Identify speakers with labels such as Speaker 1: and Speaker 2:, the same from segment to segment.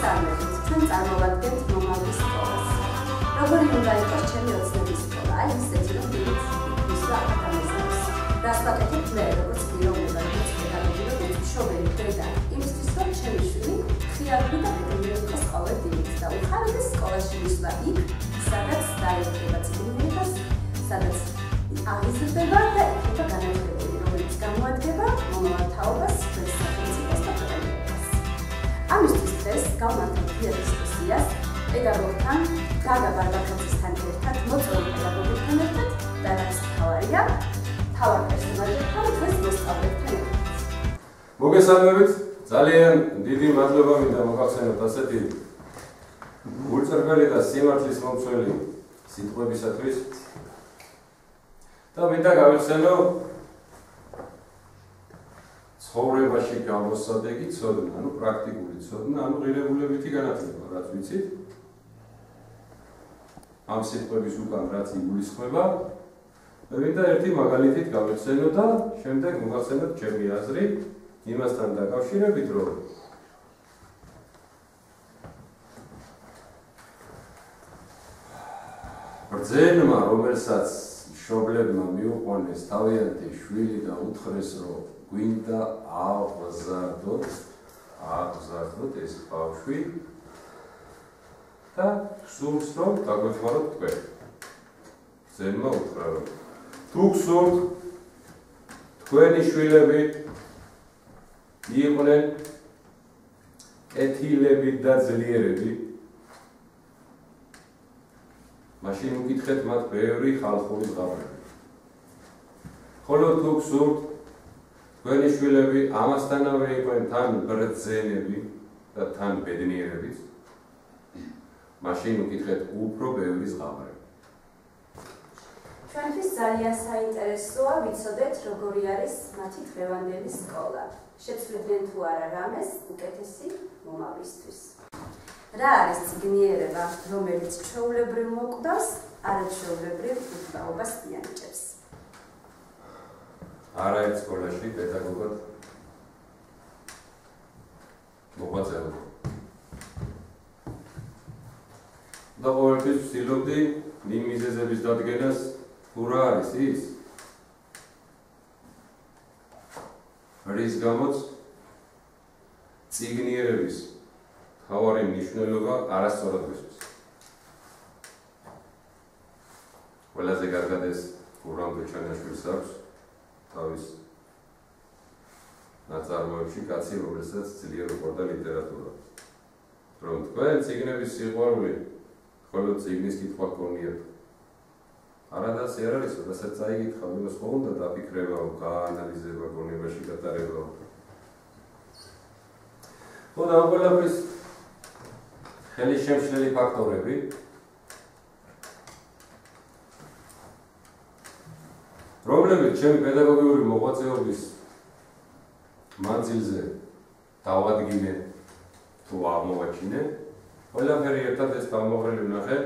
Speaker 1: მოგესალმებით, ჩვენ წარმოვადგენთ მომავლის სკოლას. Როგორი უნდა იყოს ჩემი ოცნების სკოლა? აი ისეთი, რომ ვისვა აკადემიზმს. დასვაკეთებ მე, როგორც პიროვნება, როგორც პედაგოგი, როგორც მშობელი დედა, იმისთვის, რომ ჩემი შვილი ხიარული და პედაგოგიური იყოს ყოველდღიურად და უხარიდეს სკოლაში ვისვა იქ, სადაც დაიწყება წიგნებებას, სადაც აღიზრდება და იქნება განათლებული, რომელიც გამოადგება მომავალ თაობას, ჩვენს სახელმწიფოს და ქვეყანას. ამისთვის დღეს გავმართებთ დისკუსიას პედაგოგთან, გაგა ბარბაკოძისთან ერთად, მოწვეულ პედაგოგებთან ერთად და რაც თავარია, თავარ პერსონაჟებთან, ჩვენს მოსწავლეებთან ერთად.
Speaker 2: მოგესალმებით, ძალიან დიდი მადლობა მინდა მოგახსენოთ ასეთი გულწრფელი და სიმართლის მომცველი სიტყვებისათვის. და მინდა გავიხსენო ცხოვრებაში გამოსადეგი ცოდნა, ანუ პრაქტიკული ცოდნა, ანუ ღირებულებითი განათლება, რაც ვიცით. ამ სიტყვების უკან რაც იგულისხმება, მინდა ერთი მაგალითით გავიხსენო და შემდეგ მოგახსენოთ ჩემი აზრი იმასთან დაკავშირებით, რომ ბრძენმა, რომელსაც მშობლებმა მიუყვანეს თავიანთი შვილი და უთხრეს, რომ გვინდა აღზარდოთ ეს ბავშვი და სურს, რომ დაგვეხმაროთ თქვენ. ბრძენმა უთხრა, რომ თუ გსურთ თქვენი შვილები იყვნენ კეთილები და ძლიერები, მაშინ უკითხეთ მათ ბევრი ხალხური ზღაპრები. ხოლო თუ გსურთ თქვენი შვილები ამასთანავე იყვნენ თან ბრძენები და თან ბედნიერებიც, მაშინ უკითხეთ უფრო ბევრი ზღაპრები.
Speaker 1: ჩვენთვის ძალიან საინტერესოა ვიცოდეთ, როგორი არის მათი დღევანდელი სკოლა. შეცვლიდნენ თუ არა რამეს უკეთესი მომავლისთვის. რა არის ციგნიერება, რომელიც ჩვეულებრივ მოკვდავს, არაჩვეულებრივ უთაობას იანიჭებს?
Speaker 2: არაერთ სკოლაში პედაგოგად მოღვაწეობდა. და ყოველთვის ვცდილობდი იმ მიზეზების დადგენას, თუ რა არის ის, რის გამოც ციგნიერების თავარი მნიშვნელობა არასწორად გვესმის. ყველაზე კარგად ეს გურამ ბეჭანაშვილს აქვს თავის ნაწარმოებში კაცი, რომელსაც ძლიერ უყვარდა ლიტერატურა. რომ თქვენ ციგნების სიყვარული, ხოლო ციგნის კითხვა გქონიათ. არადასი არ არის, როდესაც წაიკითხავ, იმას ხო უნდა დაფიქრება, გაანალიზება, გონებაში გატარება. ხო და ამ ყველაფრის ხელისშემშლელი ფაქტორები რომლებიც ჩემი პედაგოგიური მოღვაწეობის მანძილზე დავადგინე თუ აღმოვაჩინე, ყველაფერი ერთად ეს გამოღრმული ვნახე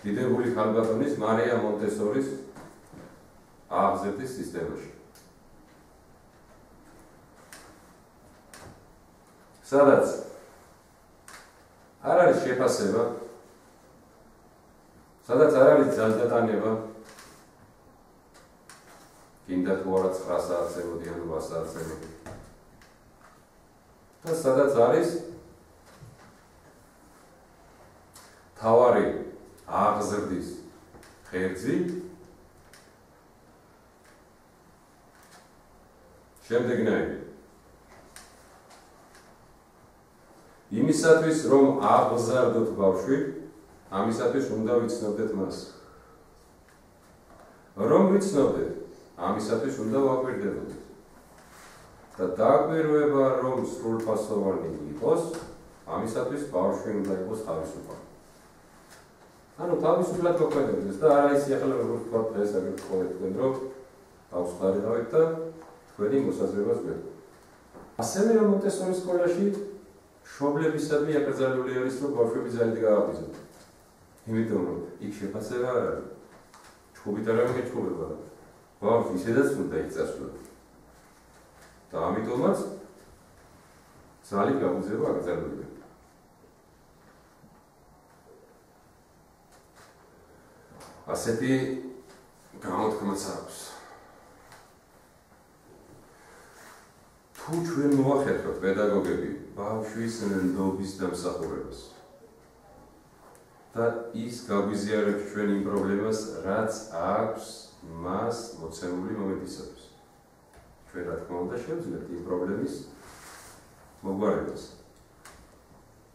Speaker 2: დიდებული ქალბატონის მარია მონტესორის აღზრდის სისტემაში. სადაც არ არის შეფასება, სადაც არ არის ძალდატანება, გინდა თუ არა 9 საათზე მოდი, ან 8 საათზე მოდი. და სადაც არის თავარი აღზრდის ხერძი, შემდეგნაირი. იმისათვის, რომ აღზარდოთ ბავშვი, ამისათვის უნდა ვიცნობდეთ მას. რომ ვიცნობდეთ, ამისათვის უნდა ვაკვირდებოდეთ. და დაკვირვება, რომ სრულფასოვანი იყოს, ამისათვის ბავშვი უნდა იყოს თავისუფალი. ანუ თავისუფლად მოქმედებდეს და არა ისე ახლა როგორც თქვა დღეს აგერ თქვენ, რომ დავსხარიყავით და თქვენი მოსაზრებას გვექვა. ასევე რომ მონტესორის სკოლაში მშობლებისადმი აკრძალული არის, რომ ბავშვები ძალით გააღვიძოთ. იმიტომ რომ იქ შეფასება არ არის. ჩხუბით არ ამიგეჩხუბება. ბავშვი ისედაც უნდა იწასვლა. და ამიტომაც ძალით გაუძლება აკრძალულიყო. ასეთი გამოთქმაც აქვს. თუ ჩვენ მოახერხებთ პედაგოგები ბავშვის ნდობის დამსახურებას და ის გაგვიზიარებს ჩვენ იმ პრობლემას, რაც აქვს მას მოცემული მომენტისათვის. ჩვენ რა თქმა უნდა შევძლებთ იმ პრობლემის მოგვარებას.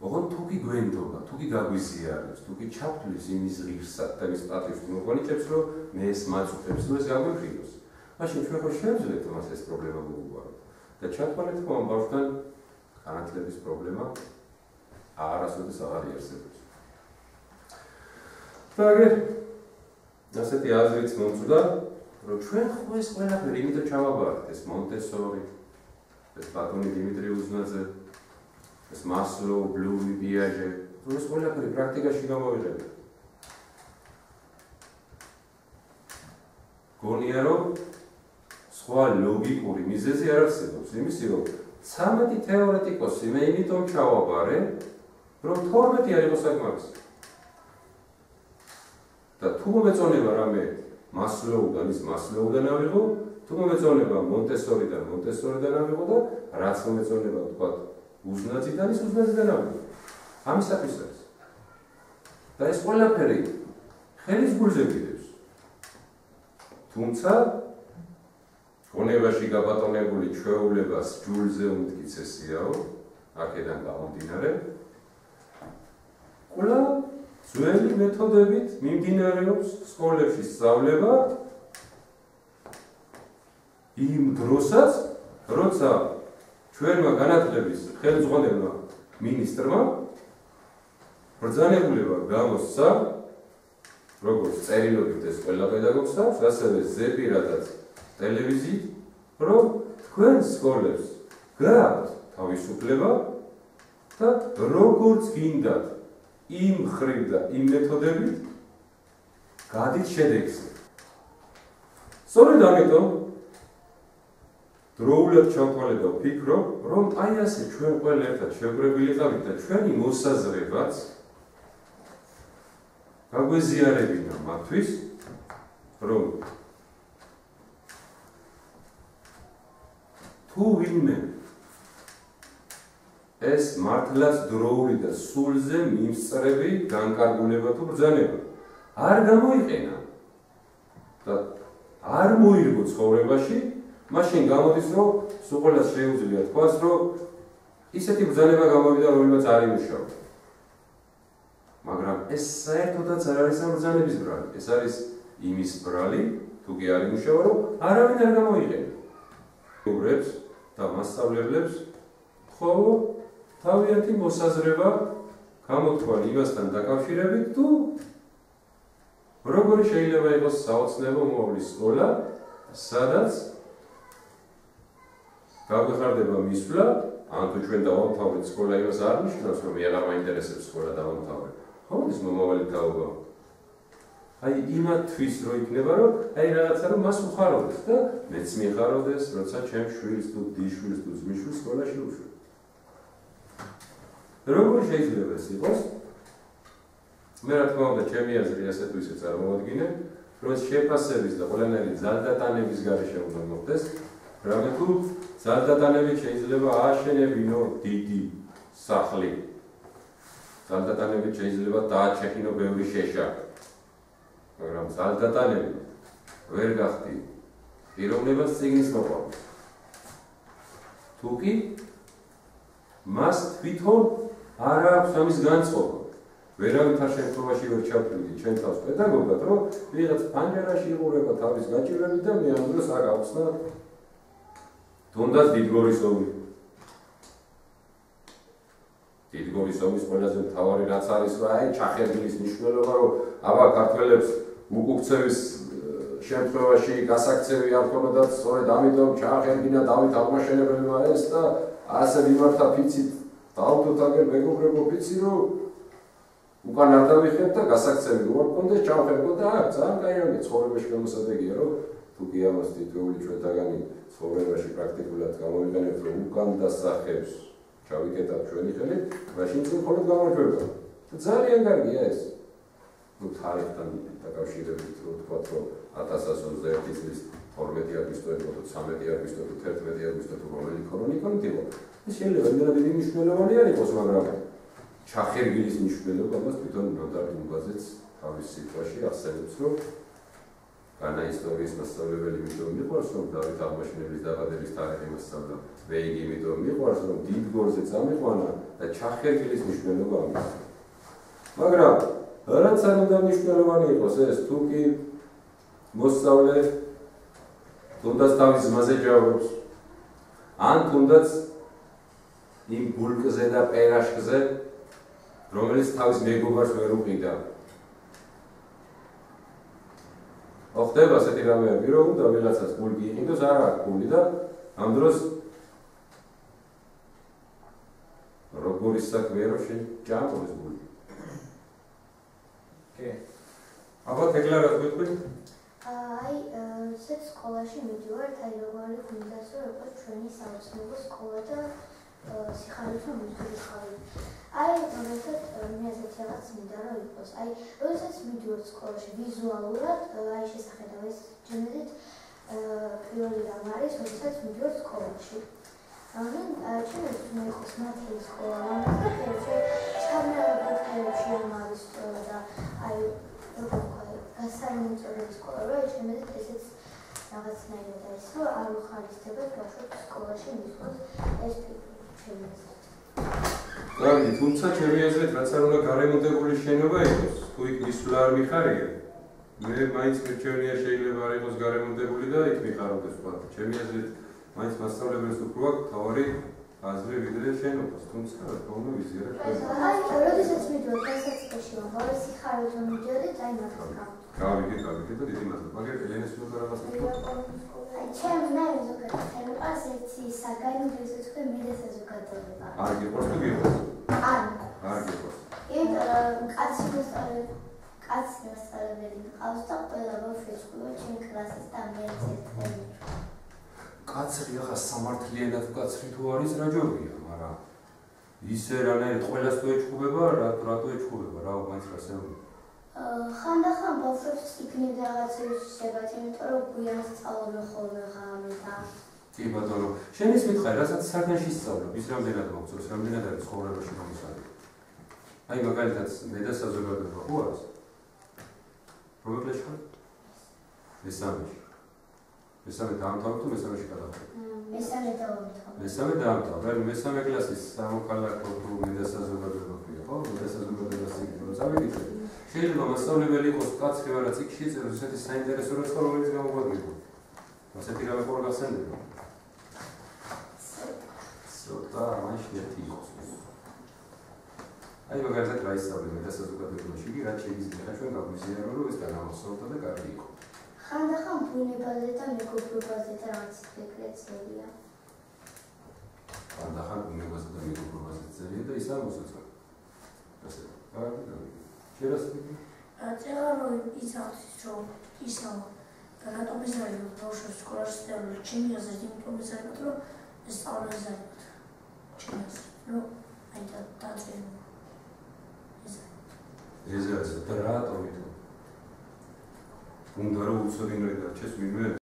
Speaker 2: ოღონდ თუ კი გვენდობა, თუ კი გაგვიზიარებს, თუ კი ჩაფთვლის იმის ღირსად და ის პატრიოტიზმს მოგვანიჭებს, რომ მე ეს მაწუხებს, რომ ეს გაგვიხილოს. მაშინ ჩვენ ხო შევძლებთ მას ეს პრობლემა მოგვაროთ და ჩათვალეთ, რომ ამ ბავშვთან განათლების პრობლემა არასოდეს აღარ იარსებობს. და აგერ ასეთი აზრიც მომწვდა, რომ ჩვენ ხო ეს ყველაფერი იმიტომ ჩავაბარეთ, ეს მონტესორი, ეს ბატონი დიმიტრი უზნაძე, ეს მასლოუ, ბლუმი, პიაჟე, რომ ეს ყველაფერი პრაქტიკაში გამოვიღებთ. გონია რომ სხვა ლოგიკური მიზეზი არ არსებობს, იმისი რომ 13 თეორეტიკოსი მე იმიტომ ჩავაბარე, რომ 12 არ იყო საკმარისი. და თუ მომეწონება რამე მასლოუდან ის მასლოუდან ავიღო, თუ მომეწონება მონტესორიდან მონტესორიდან ავიღო და რაც მომეწონება ვთქვათ უზნაძიდან ის უზნაძიდან ავიღო. ამისათვის არის. და ეს ყველაფერი ხელის გულზე გიდევს. თუმცა გონებაში გაბატონებული ჩვეულებას ჯულზე უმტკიცესიაო, აქედან გამომდინარე, ყველა ძველი მეთოდებით მიმდინარეობს სკოლებში სწავლება იმ დროსაც, როცა ჩვენმა განათლების ხელმძღვანელმა მინისტრმა ბრძანებულება გამოსცა, როგორც წერილობით ეს ყველა პედაგოგს აქვს, ასევე ზეპირადაც ტელევიზიით, რომ თქვენ სკოლებს გააქვთ თავისუფლება და როგორც გინდათ იმ ხრივ და იმ მეთოდებით გადით შედეგზე. სწორედ ამიტომ დროულად ჩავთვალე და ვფიქრობ, რომ აი ასე ჩვენ ყველა ერთად შევგრებილიყავით და ჩვენი მოსაზრებაც გაგვეზიარებინა მათთვის, რომ თუ ვინმე ეს მართლაც დროული და სულზე მიმსწრები განკარგულება თუ ბრძანება არ გამოიყენა და არ მოირგო ცხოვრებაში, მაშინ გამოდის, რომ სულ ყველას შეუძლია თქვას, რომ ისეთი ბრძანება გამოვიდა, რომელმაც არ იმუშავა. მაგრამ ეს საერთოდაც არ არის ამ ბრძანების ბრალი, ეს არის იმის ბრალი, თუ კი არ იმუშავა, რომ არავინ არ გამოიყენა. უბრებს და მასწავლებლებს ხოლო თავიანთი მოსაზრება გამოთქვან იმასთან დაკავშირებით, თუ როგორი შეიძლება იყოს საოცნებო მომავლის სკოლა, სადაც გაგვეხარდება მისვლა, ან თუ ჩვენ დავამთავრეთ სკოლა, იმას არ ნიშნავს, რომ მე აღარ მაინტერესებს სკოლა დავამთავრე. ხომ ის მომავალი თაობა. აი იმათთვის რო იქნება, რომ აი რაღაცა რომ მას უხაროდეს და მეც მიხაროდეს, როცა ჩემ შვილს თუ დიშვილს თუ ძმისშვილს სკოლაში უშვებ. როგორ შეიძლება ეს იყოს? მე რა თქმა უნდა ჩემი აზრი ასეთ ისე წარმოვადგინე, რომ შეფასების და ყველანაირი ძალდატანების გარეშე უნდა მოხდეს, რამე თუ ძალდატანებით შეიძლება ააშენებინო დიდი სახლი. ძალდატანებით შეიძლება დააჩეხინო ბევრი შეშა. მაგრამ ძალდატანებით ვერ გახდი პიროვნებას წიგნის მოყვარულს. თუ კი მას თვითონ არ აქვს ამის განწყობა. ვერავითარ შემთხვევაში ვერ ჩავთვლიდი ჩვენ თავს პედაგოგად, რომ ვიღაც პანჯერაში იღურება თავის გაჭირვებით და მე ამ დროს არ გავხსნა თუნდაც დიდგორის ომი. დიდგორის ომის ყველაზე მთავარი რაც არის, რომ აი ჩახერგილის მნიშვნელობა, რომ აბა ქართველებს უკუქცევის შემთხვევაში გასაქცევი არ ქონოდათ, სწორედ ამიტომ ჩაახერგინა დავით აღმაშენებელმა ეს და ასე მიმართა ფიცით დავთოთ აგერ მეგობრებო ფიცი, რომ უკან არ დავიხეთ და გასაქცევი რო არ გქონდეს, ჩავხერგო და ძალიან კაი რამე ცხოვრებაში გამოსადეგია, რომ თუ კი ამას თითოეული ჩვენთაგანი ცხოვრებაში პრაქტიკულად გამოვიყენებთ, რომ უკან დასახებს ჩავიკეტავ ჩვენი ხელით, მაშინ წინ მხოლოდ გამარჯვება. და ძალიან კარგია ეს. ну თარიღთან დაკავშირებით რო ვთქვათ, რომ 1021 წლის 12 აგვისტო იყო, 13 აგვისტო, 11 აგვისტო თუ რომელი ქრონიკონით იყო. ეს შეიძლება იმდენად დიდი მნიშვნელოვანი არ იყოს, მაგრამ ჩახერგილის მნიშვნელობა მას თვითონ ნოდარ დუმბაძეც თავის სიტყვაში ახსენებს, რომ განა ისტორიის მასწავლებელი იმიტომ მიყვარს, რომ დავით აღმაშენებლის დაბადების თარიღი მასწავლა, ვეიგი იმიტომ მიყვარს, რომ დიდ გორზე წამიყვანა და ჩახერგილის მნიშვნელობა ამის. მაგრამ რაც არ უნდა მნიშვნელოვანი იყოს ეს, თუ კი მოსწავლე თუნდაც თავის ძმაზე ჯავრობს, ან თუნდაც იმ ბულკზე და პერაშკზე, რომელიც თავის მეგობარს ვერ უყიდა. ხდება ასეთი რამეები, რომ უნდა ვიღაცას ბულკი იყიდოს, არა აქვს ბული და ამ დროს როგორი საქმეა, რომ შენ ჭამოს ბული. აბა დეკლარაციას გეტყვით?
Speaker 3: სეთ სკოლაში მიდივართ, როგორი გინდას რომ იყოს ჩვენი საოცნობო სკოლა და სიხარულით მიდივართ ხარი. როდესაც მე ასეთი რაღაც მინდა რომ იყოს. როდესაც მიდივართ სკოლაში ვიზუალურად, შესახედავ ეს ჯერმედით პირველი რამ არის, როდესაც მიდივართ სკოლაში. ჩემთვის უნდა იყოს მათი სკოლა, რამაც ჩამოყალიბებული არის და გასაინტერესო სკოლა, რომ ჩემთვის ესეც რაღაცნაირად არის, რომ არ უხარისდება ბავშვებს სკოლაში მისვლის ეს ჩემთვის.
Speaker 2: კარგი, თუმცა ჩემი აზრით, რაც არ უნდა გარემონტებული შენობა იყოს, თუ იქ მისვლა არ მიხარია, მე მაინც მირჩევნია შეიძლება არ იყოს გარემონტებული და იქ მიხარობდეს სხვა. ჩემი აზრით, მაინც მასწავლებელს უფრო აქვს თავარი აზრი ვიდრე შენობას, თუმცა რა თქმა უნდა ვიზიარებ.
Speaker 3: როდესაც მიდიოდი დასაწყისში ვარ, სიხარულით მიდიოდი, მართლა.
Speaker 2: გავიგე და დიდი მადლობა. მაგრამ ელენეს უნდა რაღაც თქვა.
Speaker 3: ჩემს ნაირ ზოგადად ერთი საგანი ვიზიტი მე და საზოგადოება.
Speaker 2: არ გიყურს თუ გიყურს?
Speaker 3: არ
Speaker 2: გიყურს.
Speaker 3: კაცი მასწავლებელი მყავს და ყველა ბავშვი ჩემ კლასის და მე ერთ-ერთი.
Speaker 2: კაცრი ახლა სამართლიანად კაცრი თუ არის რა ჯობია, მაგრამ ისე რანაირად ყველას თუ ეჩხუბება, რატო ეჩხუბება, რა მაინც რასეულობ.
Speaker 3: ხანდახან ბავშვებს იქნებ რაღაცები შეbat, იმიტომ რომ გვიან სწავლობენ ხოლმე ღამე და
Speaker 2: კი ბატონო, შენ ის მითხარი, რასაც საგანში სწავლობ, ის რამდენად მოგწონს, რამდენად არის ცხოვრებაში მომისალი. მაგალითად, მე და საზოგადოება ხო არის? რომელ კლასში ხარ? მესამეში. მესამე დაამთავრე თუ მესამეში გადავხარ?
Speaker 3: მესამე დაამთავრე.
Speaker 2: მესამე დაამთავრე, ანუ მესამე კლასის სამოქალაქო თუ მე და საზოგადოება ქვია, ხო? მე და საზოგადოებას იგივე წავიდით. შეიძლება მასწავლებელი იყოს კაცრი, ვარაც იქ შეწეროს ესეთი საინტერესო რაცა, რომელიც გამოგვადგება. ასეთი რამე ყოლა გახსენდება. ცოტა მაშინ ერთი იყოს. მაგალითად რა ისწავლე მე და საზოგადოებაში, კი რაც შეიძლება ჩვენ გავიზიარო, რომ ეს განავსოვდა და კარგი იყო.
Speaker 3: ხანდახან ბუნებაზე და მეგობრობაზე და რაღაც ეგრეცელია.
Speaker 2: ხანდახან ბუნებაზე და მეგობრობაზე წერია და ის არ მოსაწონს. ასე. კარგი.
Speaker 4: წერა რომ იცავთ რომ ისავა რატომ ეს არის ბავშვებს სკოლაში სწავლობენ ჩემი აზრით იმიტომ ეს არის რომ ეს სწავლების არის ჩემი აზრით რომ აი და დაწერა
Speaker 2: ეს არის და რატომ უნდა რომ უცოდინო დარჩეს ვინმე